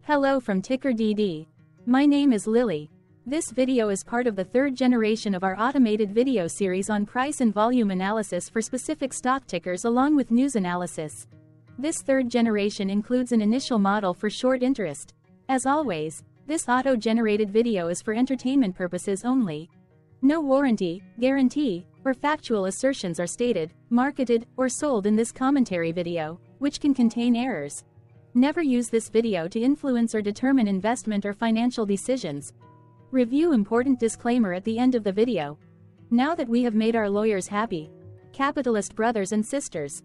Hello from TickerDD. My name is Lily. This video is part of the third generation of our automated video series on price and volume analysis for specific stock tickers along with news analysis. This third generation includes an initial model for short interest. As always, this auto-generated video is for entertainment purposes only. No warranty, guarantee, or factual assertions are stated, marketed, or sold in this commentary video, which can contain errors. Never use this video to influence or determine investment or financial decisions. Review important disclaimer at the end of the video. Now that we have made our lawyers happy, capitalist brothers and sisters,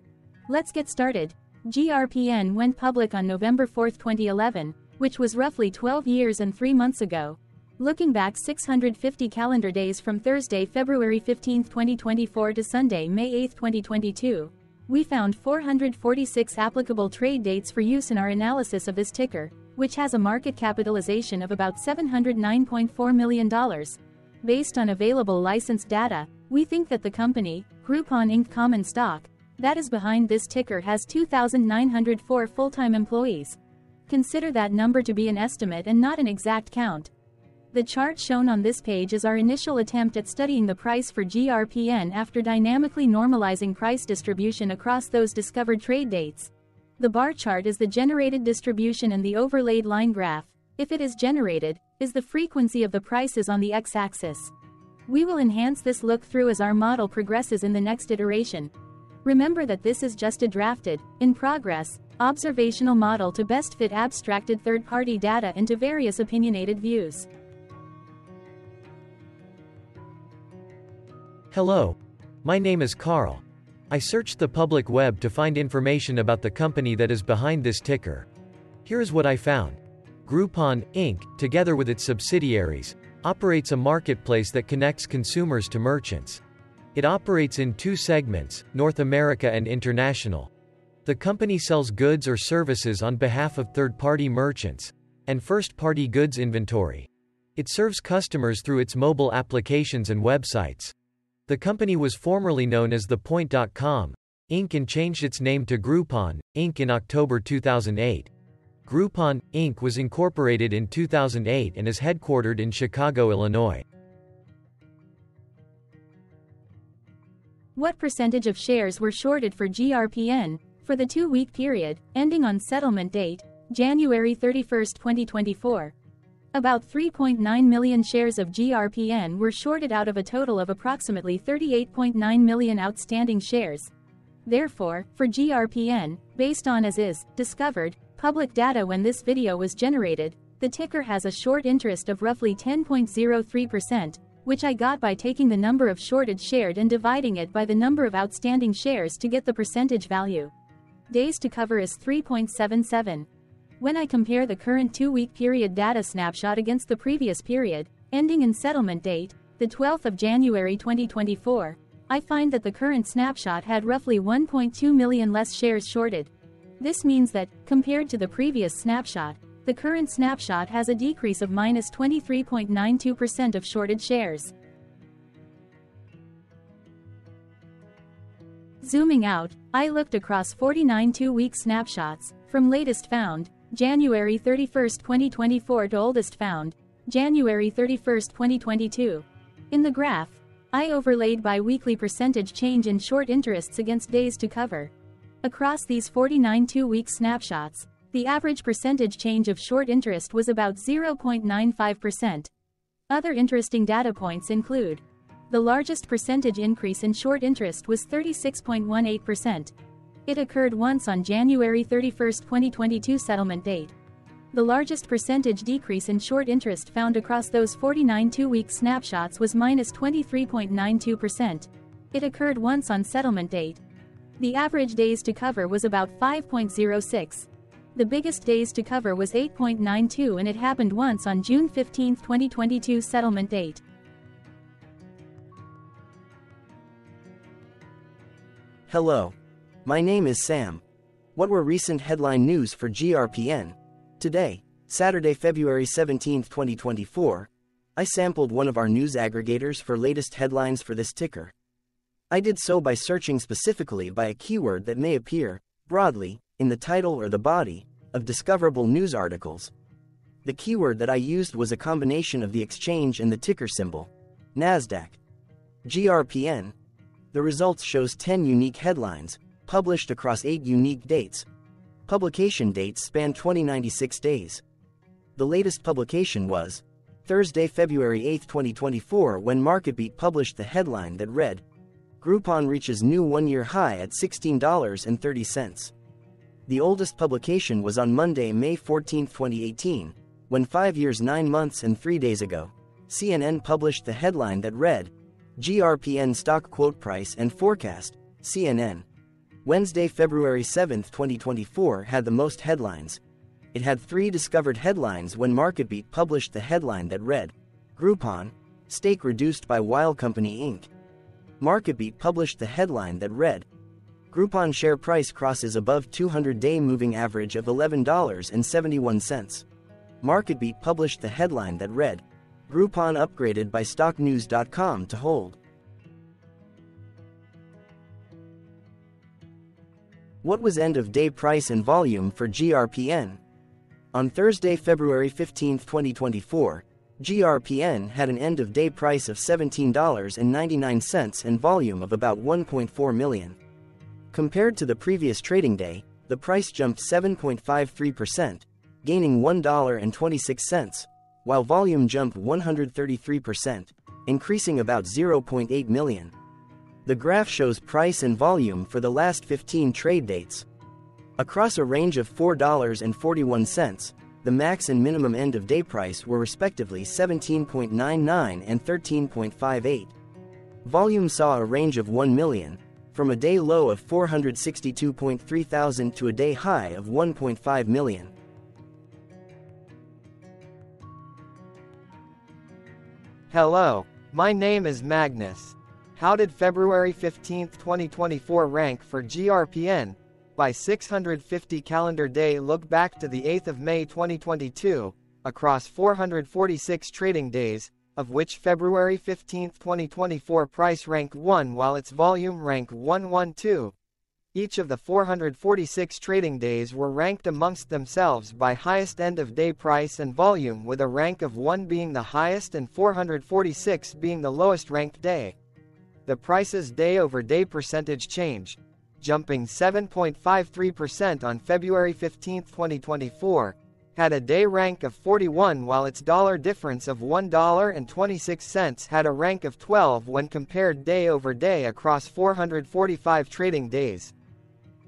let's get started. GRPN went public on November 4, 2011, which was roughly 12 years and 3 months ago. Looking back 650 calendar days from Thursday, February 15, 2024 to Sunday, May 8, 2022, we found 446 applicable trade dates for use in our analysis of this ticker, which has a market capitalization of about $709.4 million. Based on available licensed data, we think that the company, Groupon Inc. common stock, that is behind this ticker has 2,904 full-time employees. Consider that number to be an estimate and not an exact count. The chart shown on this page is our initial attempt at studying the price for GRPN after dynamically normalizing price distribution across those discovered trade dates. The bar chart is the generated distribution and the overlaid line graph, if it is generated, is the frequency of the prices on the x-axis. We will enhance this look-through as our model progresses in the next iteration. Remember that this is just a drafted, in progress, observational model to best fit abstracted third-party data into various opinionated views. Hello. My name is Carl. I searched the public web to find information about the company that is behind this ticker. Here is what I found. Groupon, Inc., together with its subsidiaries, operates a marketplace that connects consumers to merchants. It operates in two segments, North America and International. The company sells goods or services on behalf of third-party merchants and first-party goods inventory. It serves customers through its mobile applications and websites. The company was formerly known as ThePoint.com, Inc. and changed its name to Groupon, Inc. in October 2008. Groupon, Inc. was incorporated in 2008 and is headquartered in Chicago, Illinois. What percentage of shares were shorted for GRPN for the 2-week period, ending on settlement date, January 31, 2024? About 3.9 million shares of GRPN were shorted out of a total of approximately 38.9 million outstanding shares. Therefore, for GRPN, based on as is discovered public data when this video was generated, the ticker has a short interest of roughly 10.03%, which I got by taking the number of shorted shared and dividing it by the number of outstanding shares to get the percentage value. Days to cover is 3.77. When I compare the current 2-week period data snapshot against the previous period, ending in settlement date, the 12th of January 2024, I find that the current snapshot had roughly 1.2 million less shares shorted. This means that, compared to the previous snapshot, the current snapshot has a decrease of minus 23.92% of shorted shares. Zooming out, I looked across 49 2-week snapshots, from latest found, January 31, 2024 to oldest found, January 31, 2022. In the graph, I overlaid bi-weekly percentage change in short interests against days to cover. Across these 49 2-week snapshots, the average percentage change of short interest was about 0.95%. Other interesting data points include: the largest percentage increase in short interest was 36.18%. It occurred once on January 31, 2022 settlement date. The largest percentage decrease in short interest found across those 49 2-week snapshots was minus 23.92%. It occurred once on settlement date. The average days to cover was about 5.06. The biggest days to cover was 8.92 and it happened once on June 15, 2022 settlement date. Hello. My name is Sam. What were recent headline news for GRPN? Today, Saturday, February 17, 2024, I sampled one of our news aggregators for latest headlines for this ticker. I did so by searching specifically by a keyword that may appear, broadly, in the title or the body, of discoverable news articles, The keyword that I used was a combination of the exchange and the ticker symbol, NASDAQ. GRPN. The results shows 10 unique headlines, published across 8 unique dates. Publication dates span 2096 days. The latest publication was Thursday, February 8, 2024, when MarketBeat published the headline that read, Groupon reaches new one-year high at $16.30. The oldest publication was on Monday, May 14, 2018, when 5 years 9 months and 3 days ago, CNN published the headline that read, GRPN stock quote price and forecast, CNN. Wednesday, February 7, 2024 had the most headlines. It had 3 discovered headlines when MarketBeat published the headline that read, Groupon, stake reduced by Weil Company Inc. MarketBeat published the headline that read, Groupon share price crosses above 200-day moving average of $11.71. MarketBeat published the headline that read, Groupon upgraded by StockNews.com to hold. What was end-of-day price and volume for GRPN? On Thursday, February 15, 2024, GRPN had an end-of-day price of $17.99 and volume of about 1.4 million. Compared to the previous trading day, the price jumped 7.53%, gaining $1.26, while volume jumped 133%, increasing about 0.8 million. The graph shows price and volume for the last 15 trade dates. Across a range of $4.41, the max and minimum end-of-day price were respectively 17.99 and 13.58. Volume saw a range of 1 million, from a day low of 462.3 thousand to a day high of 1.5 million. Hello, my name is Magnus. How did February 15, 2024 rank for GRPN? By 650 calendar day look back to the 8th of May 2022, across 446 trading days, of which February 15, 2024 price ranked 1 while its volume ranked 112. Each of the 446 trading days were ranked amongst themselves by highest end-of-day price and volume, with a rank of 1 being the highest and 446 being the lowest ranked day. The price's day-over-day percentage change, jumping 7.53% on February 15, 2024, had a day rank of 41 while its dollar difference of $1.26 had a rank of 12 when compared day over day across 445 trading days.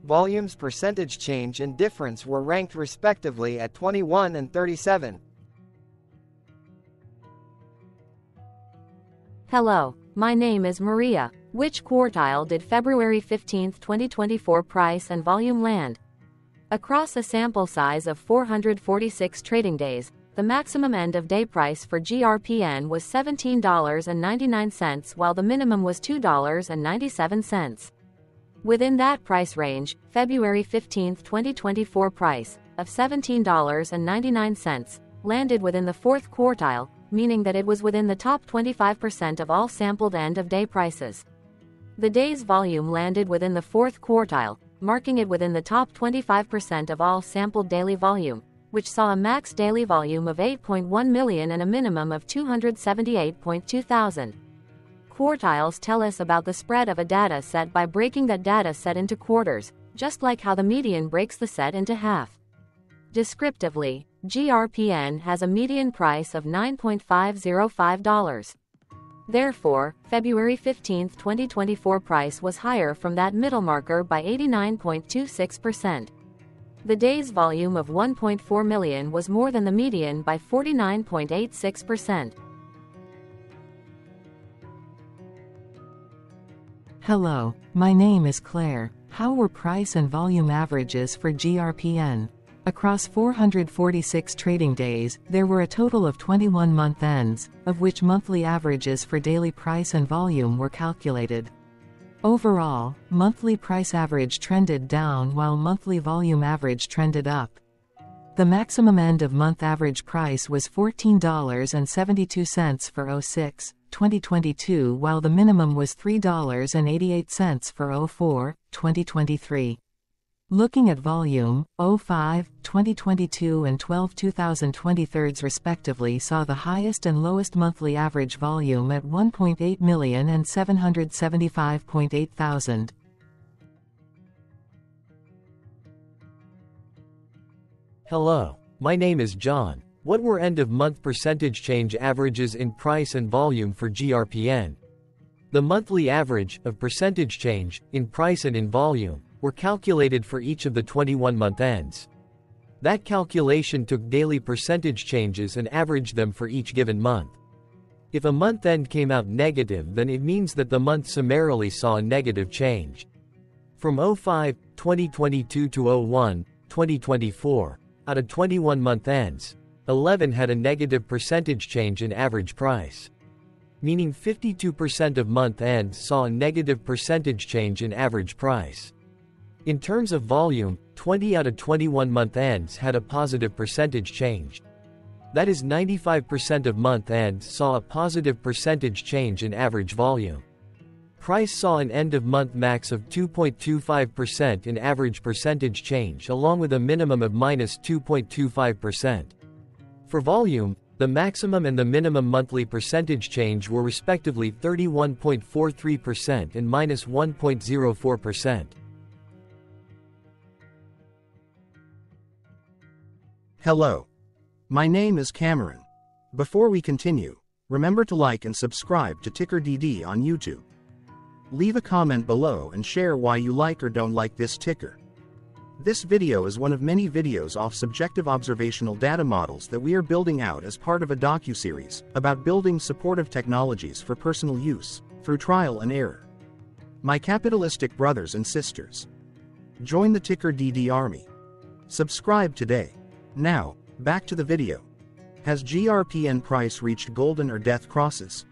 Volume's percentage change and difference were ranked respectively at 21 and 37. Hello, my name is Maria. Which quartile did February 15, 2024 price and volume land? Across a sample size of 446 trading days, the maximum end-of-day price for GRPN was $17.99 while the minimum was $2.97. Within that price range, February 15, 2024 price, of $17.99, landed within the 4th quartile, meaning that it was within the top 25% of all sampled end-of-day prices. The day's volume landed within the 4th quartile, marking it within the top 25% of all sampled daily volume, which saw a max daily volume of 8.1 million and a minimum of 278.2 thousand. Quartiles tell us about the spread of a data set by breaking that data set into quarters, just like how the median breaks the set into half. Descriptively, GRPN has a median price of $9.505. Therefore, February 15, 2024 price was higher from that middle marker by 89.26%. The day's volume of 1.4 million was more than the median by 49.86%. Hello, my name is Claire. How were price and volume averages for GRPN? Across 446 trading days, there were a total of 21 month ends, of which monthly averages for daily price and volume were calculated. Overall, monthly price average trended down while monthly volume average trended up. The maximum end-of-month average price was $14.72 for 06/2022 while the minimum was $3.88 for 04/2023. Looking at volume, 05, 2022 and 12, 2023 respectively saw the highest and lowest monthly average volume at 1.8 million and 775.8 thousand. Hello, my name is John. What were end-of-month percentage change averages in price and volume for GRPN? The monthly average of percentage change in price and in volume were calculated for each of the 21-month ends. That calculation took daily percentage changes and averaged them for each given month. If a month end came out negative, then it means that the month summarily saw a negative change. From 05, 2022 to 01, 2024, out of 21-month ends, 11 had a negative percentage change in average price. Meaning 52% of month ends saw a negative percentage change in average price. In terms of volume, 20 out of 21 month ends had a positive percentage change. That is 95% of month ends saw a positive percentage change in average volume. Price saw an end-of-month max of 2.25% in average percentage change along with a minimum of minus 2.25%. For volume, the maximum and the minimum monthly percentage change were respectively 31.43% and minus 1.04%. Hello. My name is Cameron. Before we continue, remember to like and subscribe to TickerDD on YouTube. Leave a comment below and share why you like or don't like this ticker. This video is one of many videos off subjective observational data models that we are building out as part of a docuseries about building supportive technologies for personal use, through trial and error. My capitalistic brothers and sisters, join the TickerDD army. Subscribe today. Now, back to the video. Has GRPN price reached golden or death crosses?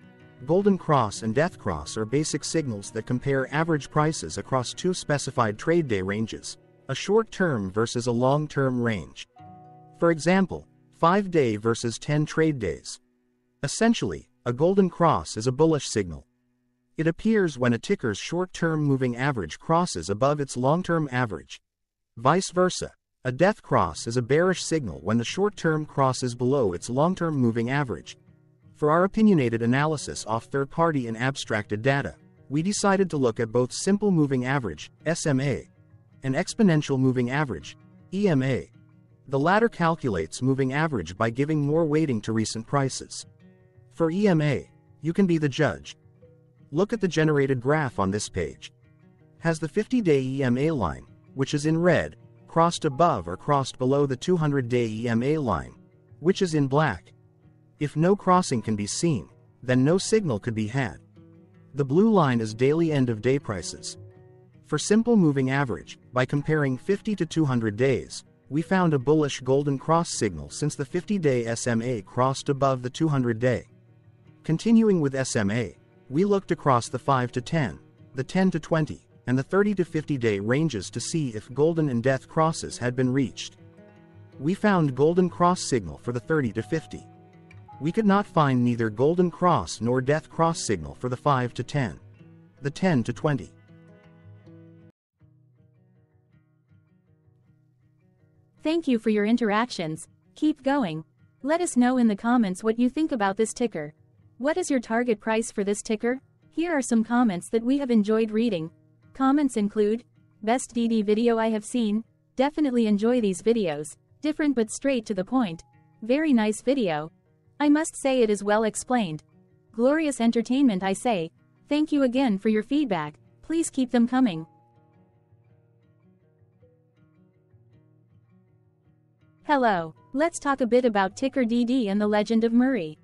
Golden cross and death cross are basic signals that compare average prices across two specified trade day ranges, a short-term versus a long-term range. For example, 5-day versus 10 trade days. Essentially, a golden cross is a bullish signal. It appears when a ticker's short-term moving average crosses above its long-term average. Vice versa, a death cross is a bearish signal when the short-term crosses below its long-term moving average. For our opinionated analysis off third-party and abstracted data, we decided to look at both simple moving average, SMA, and exponential moving average, EMA. The latter calculates moving average by giving more weighting to recent prices. For EMA, you can be the judge. Look at the generated graph on this page. Has the 50-day EMA line, which is in red, crossed above or crossed below the 200-day EMA line, which is in black? If no crossing can be seen, then no signal could be had. The blue line is daily end-of-day prices. For simple moving average, by comparing 50 to 200 days, we found a bullish golden cross signal since the 50-day SMA crossed above the 200-day. Continuing with SMA, we looked across the 5 to 10, the 10 to 20, and the 30 to 50-day ranges to see if golden and death crosses had been reached. We found golden cross signal for the 30 to 50. We could not find neither golden cross nor death cross signal for the 5 to 10, the 10 to 20. Thank you for your interactions. Keep going. Let us know in the comments what you think about this ticker. What is your target price for this ticker? Here are some comments that we have enjoyed reading. Comments include, best DD video I have seen, definitely enjoy these videos, different but straight to the point, very nice video. I must say it is well explained. Glorious entertainment I say. Thank you again for your feedback. Please keep them coming. Hello. Let's talk a bit about TickerDD and the Legend of Murray.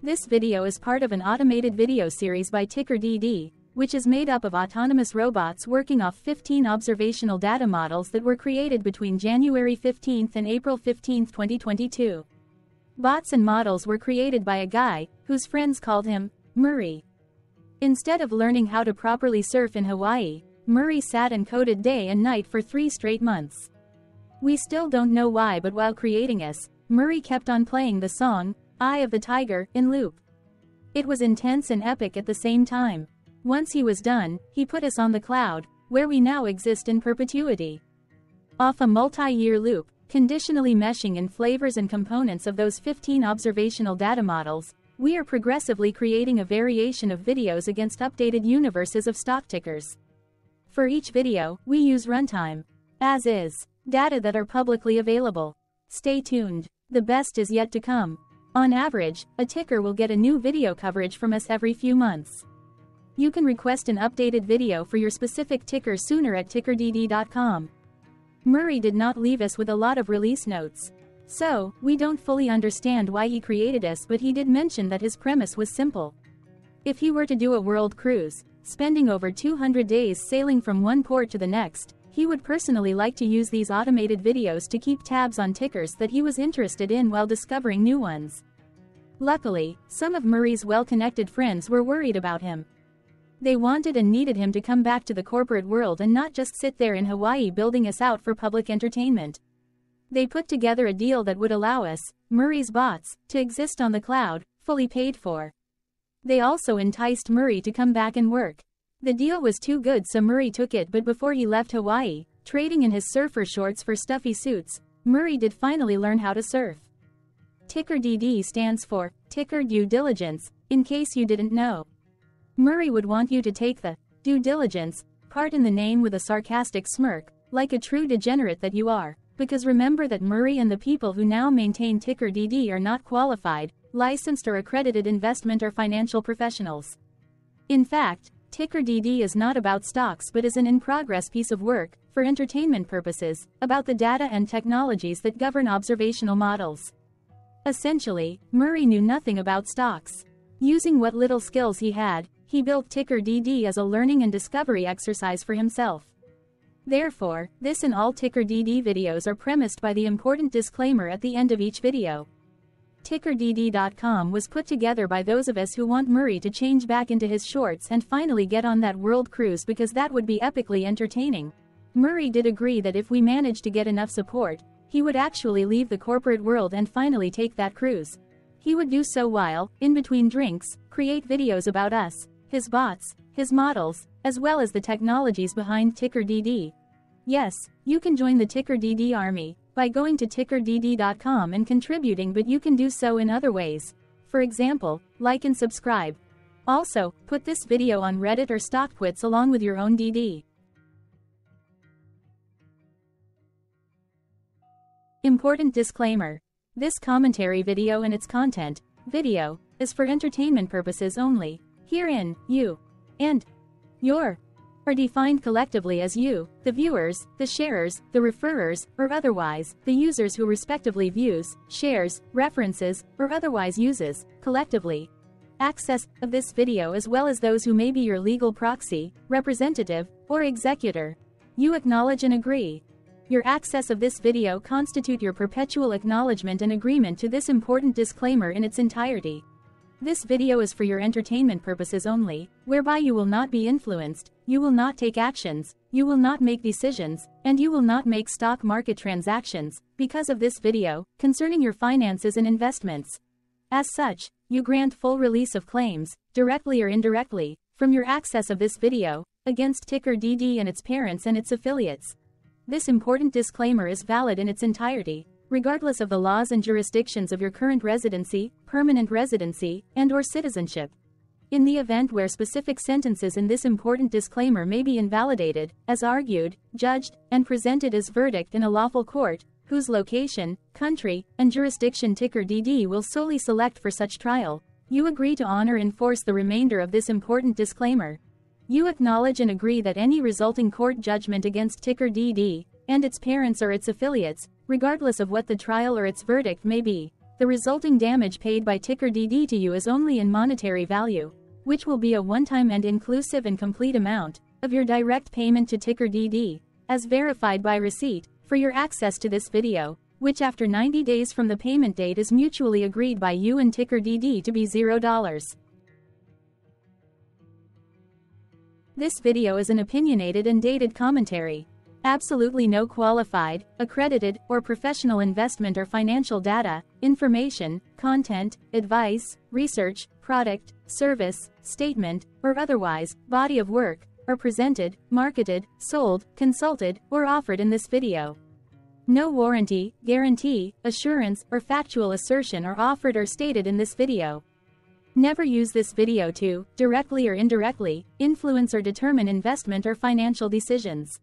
This video is part of an automated video series by TickerDD, which is made up of autonomous robots working off 15 observational data models that were created between January 15 and April 15, 2022. Bots and models were created by a guy, whose friends called him Murray. Instead of learning how to properly surf in Hawaii, Murray sat and coded day and night for 3 straight months. We still don't know why, but while creating us, Murray kept on playing the song, Eye of the Tiger, in loop. It was intense and epic at the same time. Once he was done, he put us on the cloud, where we now exist in perpetuity. Off a multi-year loop, conditionally meshing in flavors and components of those 15 observational data models, we are progressively creating a variation of videos against updated universes of stock tickers. For each video, we use runtime, as is, data that are publicly available. Stay tuned. The best is yet to come. On average, a ticker will get a new video coverage from us every few months. You can request an updated video for your specific ticker sooner at TickerDD.com. Murray did not leave us with a lot of release notes. So, we don't fully understand why he created us, but he did mention that his premise was simple. If he were to do a world cruise, spending over 200 days sailing from one port to the next, he would personally like to use these automated videos to keep tabs on tickers that he was interested in while discovering new ones. Luckily, some of Murray's well-connected friends were worried about him. They wanted and needed him to come back to the corporate world and not just sit there in Hawaii building us out for public entertainment. They put together a deal that would allow us, Murray's bots, to exist on the cloud, fully paid for. They also enticed Murray to come back and work. The deal was too good, so Murray took it, but before he left Hawaii, trading in his surfer shorts for stuffy suits, Murray did finally learn how to surf. TickerDD stands for Ticker Due Diligence, in case you didn't know. Murray would want you to take the due diligence part in the name with a sarcastic smirk, like a true degenerate that you are, because remember that Murray and the people who now maintain TickerDD are not qualified, licensed or accredited investment or financial professionals. In fact, TickerDD is not about stocks but is an in-progress piece of work, for entertainment purposes, about the data and technologies that govern observational models. Essentially, Murray knew nothing about stocks. Using what little skills he had, he built TickerDD as a learning and discovery exercise for himself. Therefore, this and all TickerDD videos are premised by the important disclaimer at the end of each video. TickerDD.com was put together by those of us who want Murray to change back into his shorts and finally get on that world cruise, because that would be epically entertaining. Murray did agree that if we managed to get enough support, he would actually leave the corporate world and finally take that cruise. He would do so while, in between drinks, create videos about us, his bots, his models, as well as the technologies behind TickerDD. Yes, you can join the TickerDD army by going to TickerDD.com and contributing, but you can do so in other ways. For example, like and subscribe. Also, put this video on Reddit or StockTwits along with your own DD. Important disclaimer. This commentary video and its content, video, is for entertainment purposes only. Herein, you and your are defined collectively as you, the viewers, the sharers, the referrers, or otherwise, the users who respectively views, shares, references, or otherwise uses, collectively, access of this video, as well as those who may be your legal proxy, representative, or executor. You acknowledge and agree. Your access of this video constitute your perpetual acknowledgement and agreement to this important disclaimer in its entirety. This video is for your entertainment purposes only, whereby you will not be influenced, you will not take actions, you will not make decisions, and you will not make stock market transactions, because of this video, concerning your finances and investments. As such, you grant full release of claims, directly or indirectly, from your access of this video, against TickerDD and its parents and its affiliates. This important disclaimer is valid in its entirety, regardless of the laws and jurisdictions of your current residency, permanent residency, and/or citizenship. In the event where specific sentences in this important disclaimer may be invalidated, as argued, judged, and presented as verdict in a lawful court, whose location, country, and jurisdiction TickerDD will solely select for such trial, you agree to honor and enforce the remainder of this important disclaimer. You acknowledge and agree that any resulting court judgment against TickerDD and its parents or its affiliates, regardless of what the trial or its verdict may be, the resulting damage paid by TickerDD to you is only in monetary value, which will be a one-time and inclusive and complete amount of your direct payment to TickerDD, as verified by receipt, for your access to this video, which after 90 days from the payment date is mutually agreed by you and TickerDD to be $0. This video is an opinionated and dated commentary. Absolutely no qualified, accredited, or professional investment or financial data, information, content, advice, research, product, service, statement, or otherwise, body of work, are presented, marketed, sold, consulted, or offered in this video. No warranty, guarantee, assurance, or factual assertion are offered or stated in this video. Never use this video to, directly or indirectly, influence or determine investment or financial decisions.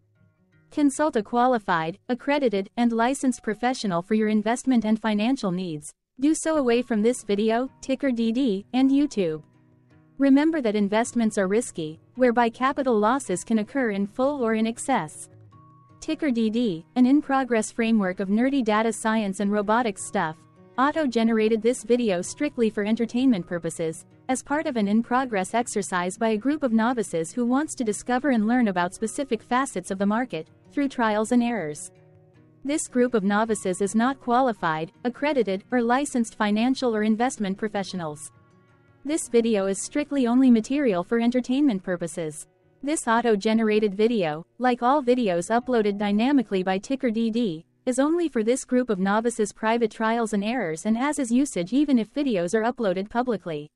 Consult a qualified, accredited, and licensed professional for your investment and financial needs. Do so away from this video, TickerDD, and YouTube. Remember that investments are risky, whereby capital losses can occur in full or in excess. TickerDD, an in-progress framework of nerdy data science and robotics stuff, auto-generated this video strictly for entertainment purposes, as part of an in-progress exercise by a group of novices who wants to discover and learn about specific facets of the market, through trials and errors. This group of novices is not qualified, accredited, or licensed financial or investment professionals. This video is strictly only material for entertainment purposes. This auto-generated video, like all videos uploaded dynamically by TickerDD, is only for this group of novices' private trials and errors and as is usage even if videos are uploaded publicly.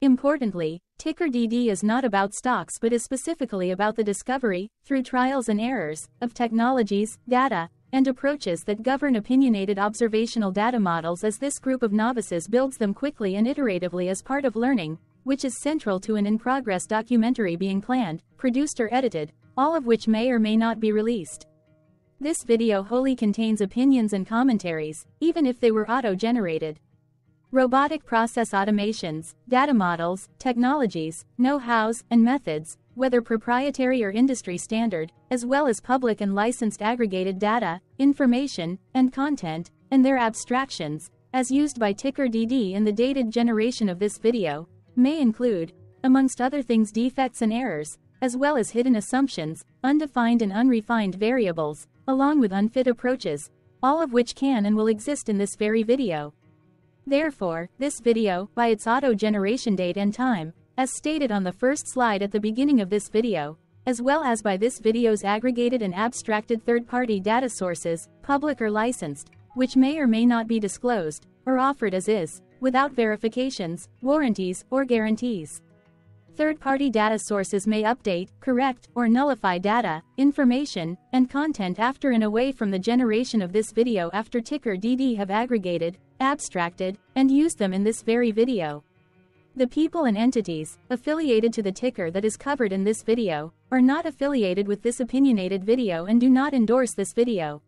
Importantly, TickerDD is not about stocks but is specifically about the discovery, through trials and errors, of technologies, data, and approaches that govern opinionated observational data models as this group of novices builds them quickly and iteratively as part of learning, which is central to an in-progress documentary being planned, produced or edited, all of which may or may not be released. This video wholly contains opinions and commentaries, even if they were auto-generated. Robotic process automations, data models, technologies, know-hows, and methods, whether proprietary or industry standard, as well as public and licensed aggregated data, information, and content, and their abstractions, as used by TickerDD in the dated generation of this video, may include, amongst other things, defects and errors, as well as hidden assumptions, undefined and unrefined variables, along with unfit approaches, all of which can and will exist in this very video. Therefore, this video, by its auto-generation date and time, as stated on the first slide at the beginning of this video, as well as by this video's aggregated and abstracted third-party data sources, public or licensed, which may or may not be disclosed, or offered as is, without verifications, warranties, or guarantees. Third-party data sources may update, correct, or nullify data, information, and content after and away from the generation of this video after TickerDD have aggregated, abstracted, and used them in this very video. The people and entities affiliated to the ticker that is covered in this video are not affiliated with this opinionated video and do not endorse this video.